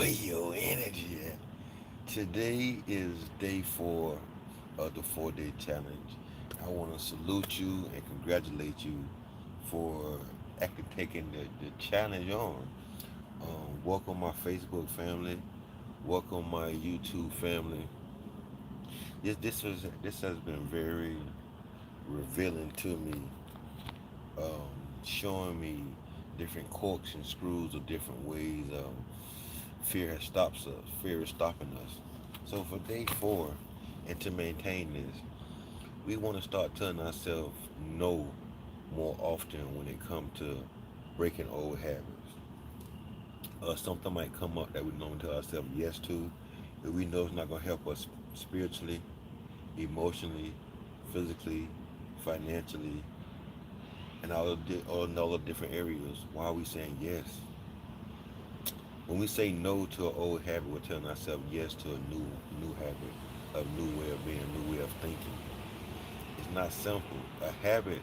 Where your energy at? Today is day 4 of the 4-day challenge. I want to salute you and congratulate you for actually taking the challenge on. Welcome my Facebook family. Welcome my YouTube family. This has been very revealing to me, showing me different corks and screws of different ways. Fear has stops us. Fear is stopping us. So for day 4, and to maintain this, we want to start telling ourselves no more often when it comes to breaking old habits. Something might come up that we normally tell ourselves yes to, but we know it's not going to help us spiritually, emotionally, physically, financially, and all the different areas. Why are we saying yes? When we say no to an old habit, we're telling ourselves yes to a new habit, a new way of being, a new way of thinking. It's not simple. A habit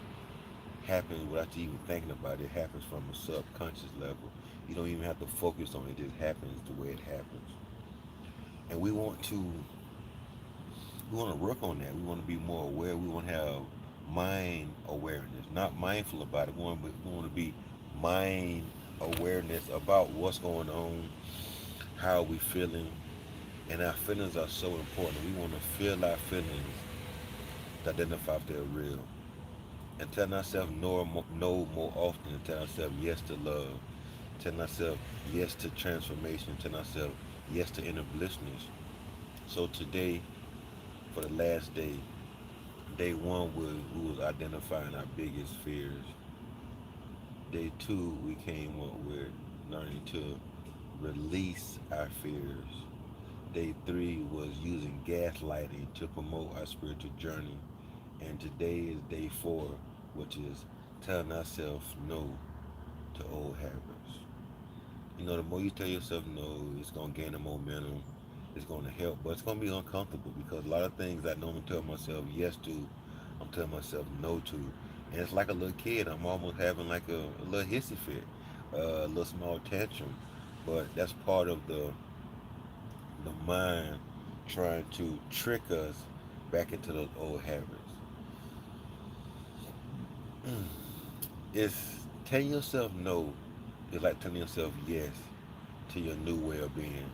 happens without you even thinking about it. It happens from a subconscious level. You don't even have to focus on it. It just happens the way it happens. And we want to work on that. We want to be more aware. We want to have mind awareness, not mindful about it. We want to be mind awareness about what's going on, how we feeling, and our feelings are so important. We want to feel our feelings to identify if they're real. And telling ourselves no more often, and telling ourselves yes to love, telling ourselves yes to transformation, telling ourselves yes to inner blissness. So today, for the last day, day 1 we was identifying our biggest fears. Day 2 we came up with learning to release our fears. Day 3 was using gaslighting to promote our spiritual journey. And today is day 4, which is telling ourselves no to old habits. The more you tell yourself no, it's going to gain a momentum. It's going to help, but it's going to be uncomfortable because a lot of things I normally tell myself yes to, I'm telling myself no to. And it's like a little kid. I'm almost having like a little hissy fit, a little small tantrum. But that's part of the mind trying to trick us back into those old habits. It's telling yourself no is like telling yourself yes to your new way of being,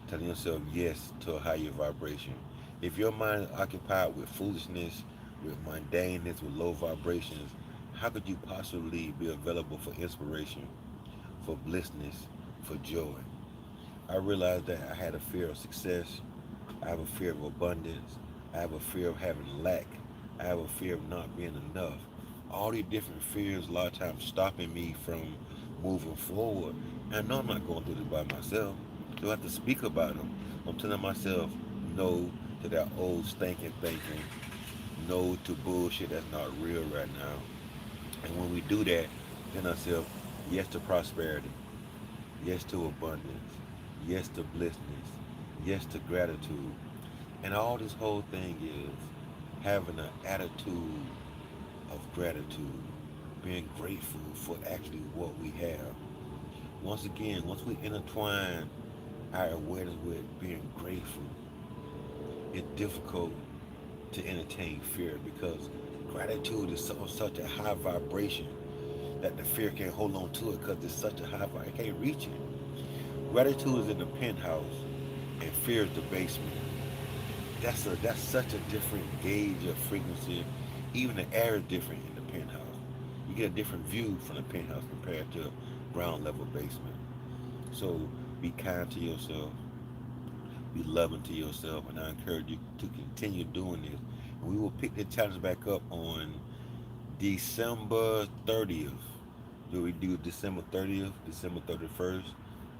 telling yourself yes to a higher vibration. If your mind is occupied with foolishness, with mundaneness, with low vibrations, how could you possibly be available for inspiration, for blissness, for joy? I realized that I had a fear of success. I have a fear of abundance. I have a fear of having lack. I have a fear of not being enough. All these different fears, a lot of times, stopping me from moving forward. And I know I'm not going through this by myself. So I have to speak about them. I'm telling myself no to that old stinking thinking, no to bullshit that's not real right now. And when we do that, then ourselves, yes to prosperity, yes to abundance, yes to blissness, yes to gratitude. And all this whole thing is having an attitude of gratitude, being grateful for actually what we have. Once again, once we intertwine our awareness with being grateful, it's difficult to entertain fear because gratitude is such a high vibration that the fear can't hold on to it because it's such a high vibration, it can't reach it. Gratitude is in the penthouse and fear is the basement. That's such a different gauge of frequency. Even the air is different in the penthouse. You get a different view from the penthouse compared to ground level basement. So be kind to yourself, be loving to yourself, and I encourage you to continue doing this. And we will pick the challenge back up on December 30th. Do we do December 30th, December 31st,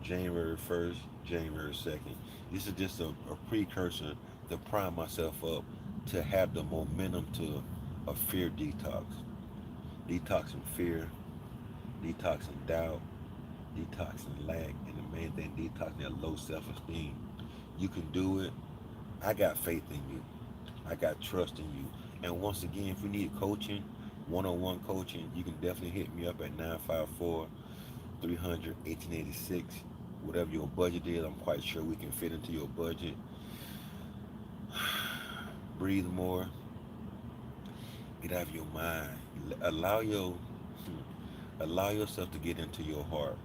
January 1st, January 2nd? This is just a precursor to prime myself up to have the momentum to a fear detox. Detoxing fear, detoxing doubt, detoxing lack, and the main thing, detoxing that low self-esteem. You can do it. I got faith in you. I got trust in you. And once again, if you need coaching, one-on-one coaching, you can definitely hit me up at 954 300 1886. Whatever your budget is, I'm quite sure we can fit into your budget. Breathe more. Get out of your mind. Allow your allow yourself to get into your heart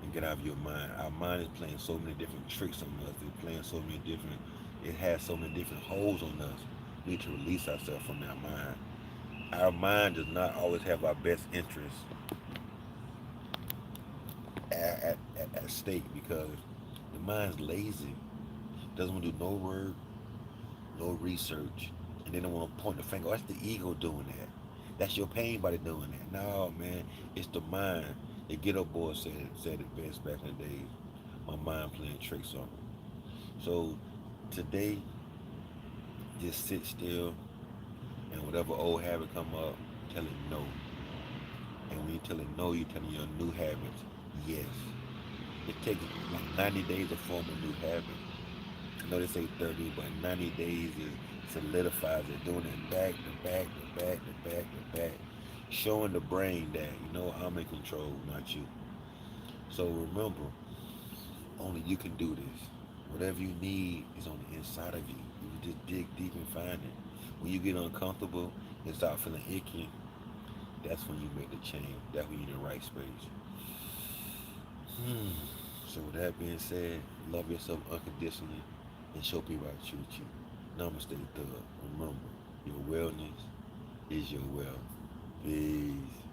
and get out of your mind. Our mind is playing so many different tricks on us. It's playing so many different. It has so many different holes on us. We need to release ourselves from that mind. Our mind does not always have our best interests at stake because the mind's lazy. Doesn't want to do no work, no research, and they don't want to point the finger. Oh, that's the ego doing that. That's your pain body doing that. No, man, it's the mind. The get up boy said it best back in the days. My mind playing tricks on me. So today, just sit still and whatever old habit come up, tell it no. And when you tell it no, you're telling your new habits yes. It takes like 90 days to form a new habit. I know they say 30, but 90 days is solidifies it, doing it back to back to back to back to back, showing the brain that, I'm in control, not you. So remember, only you can do this. Whatever you need is on the inside of you. You just dig deep and find it. When you get uncomfortable and start feeling icky, that's when you make the change. That's when you're in the right space. Hmm. So with that being said, love yourself unconditionally and show people how to treat you. Namaste, thug. Remember, your wellness is your wealth. Peace.